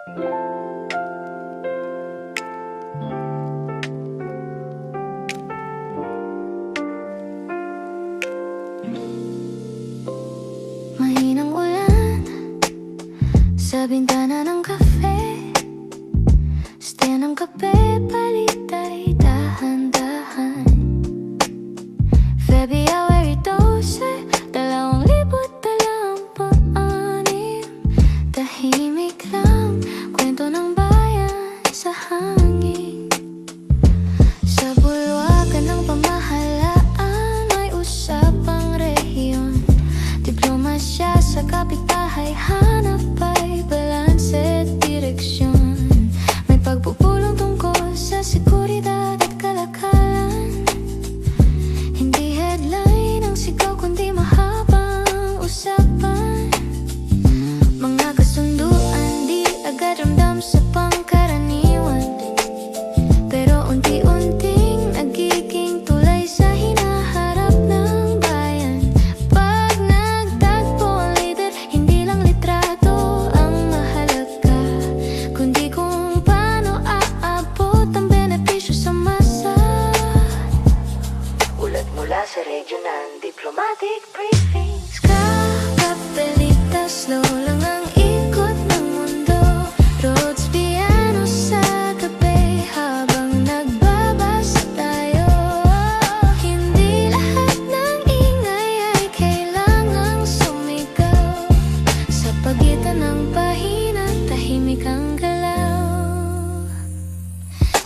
Mahinang ulan sa bintana ng kafe. Stay ng kape, palitay, dahan-dahan. February 12, 2026. Tahimik lang, kwento ng bayan sa hangin. Sa bulwagan ng pamahalaan, may usapang rehiyon. Diplomasya sa kapitbahay, hanap ay balanse at direksyon. May pagpupulong tungkol sa seguridad at kalakalan. Hindi headline ang sigaw, kundi mahabang usapan. Mga kasunduan, di agad ramdam sa pangkaraniwan, pero unti-unting nagiging tulay sa hinaharap ng bayan. Pag nagtagpo ang leader, hindi lang litrato ang mahalaga, kundi kung paano aabot ang benepisyo sa masa. Ulat mula sa regional diplomatic briefings. Kakapelita, slow lang ang ikot ng mundo. Roads, piano sa gabi habang nagbabasa tayo. Hindi lahat ng ingay ay kailangang sumigaw. Sa pagitan ng pahina, tahimik ang galaw.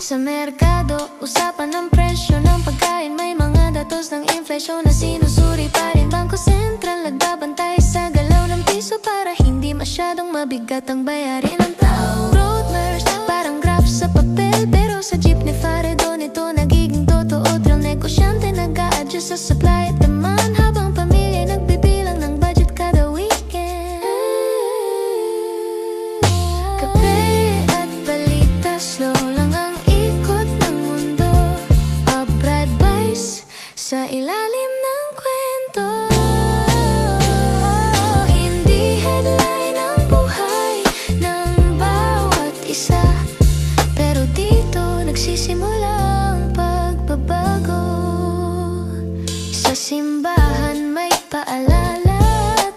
Sa merkado, usapan ng presyo ng pagkain. May mga datos ng inflasyon na sinusuri pa rin. Bangko Sentral nagbabantay sa galaw ng piso para hindi masyadong mabigat ang bayarin ng tao. Roadmers, parang graph sa papel, pero sa jeepney Faredo nito nagiging totoo. Trail negosyante nag-a-adjust sa supply at demand, habang pamilya nagbibilang ng budget kada weekend. Kape at balita, slow lang ang ikot ng mundo. Abroad vibes sa ilalim ng kwento. Hindi headline ang buhay ng bawat isa, pero dito nagsisimula ang pagbabago. Sa simbahan may paalala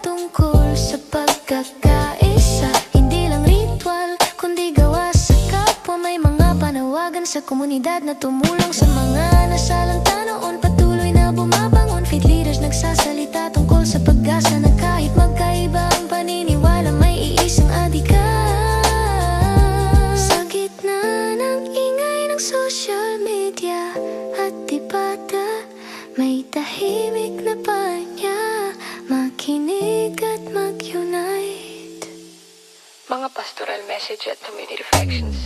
tungkol sa pagkakaisa. Hindi lang ritual, kundi gawa sa kapwa. May mga panawagan sa komunidad na tumulong sa mga nasalanta noon. Patuloy na bumabangon, faith leaders nagsasalita tungkol sa pag-asa na kahit magkaiba ang paniniwala, may iisang adhika. Sa gitna ng ingay ng social media at debata, may tahimik na panya, makinig at mag-unite. Mga pastoral message at community reflections.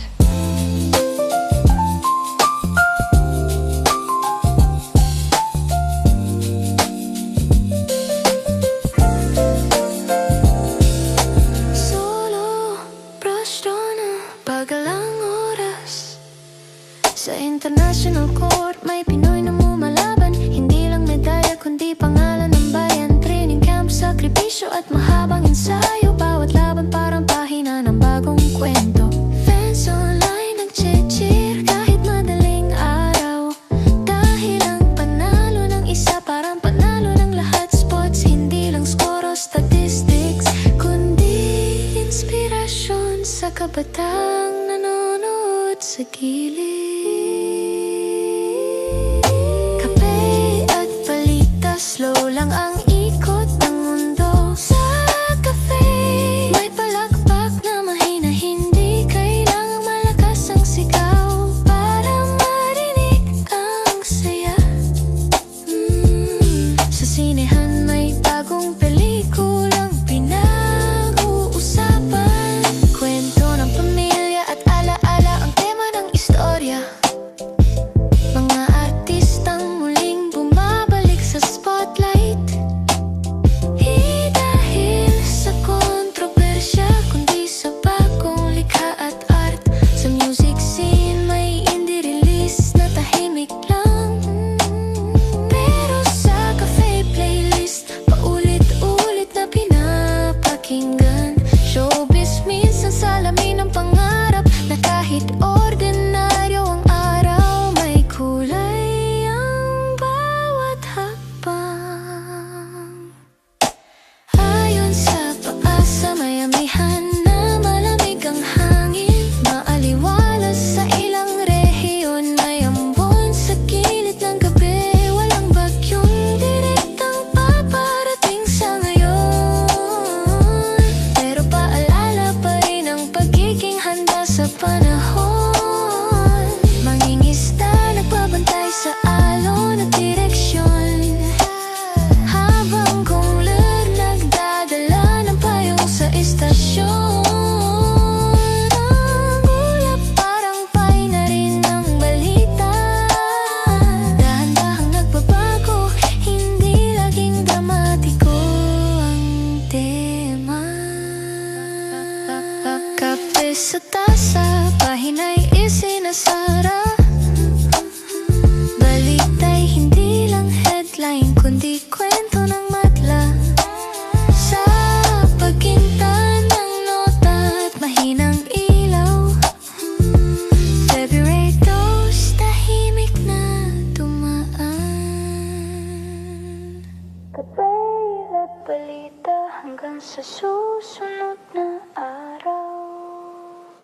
Solo, prostro na pagalang oras. Sa international court, may Pinoy na mumalaban. Hindi lang medalya, kundi pangalan ng bayan. Training camp, sakripisyo at mahabang ensayo. Bawat laban parang pahina ng bagong kwento. Fans online nag-cheer kahit madaling araw. Dahil ang panalo ng isa parang panalo ng lahat. Sports, hindi lang score o statistics, kundi inspirasyon sa kabataang nanonood sa gilid. Kape at balita, slow lang ang ikot ng mundo. Sa cafe, may palakpak na mahina. Hindi kailangang malakas ang sigaw para marinig ang saya. Sa sinehan may bagong pelikulang pinag-uusapan. Kwento ng pamilya at alaala ang tema ng istorya. sa tasa, pahina'y isinasara. Balita'y hindi lang headline, kundi kwento ng madla. Sa pagkintan ng nota at mahinang ilaw, February 2, tahimik na dumaan. Kape at balita hanggang sa susunod.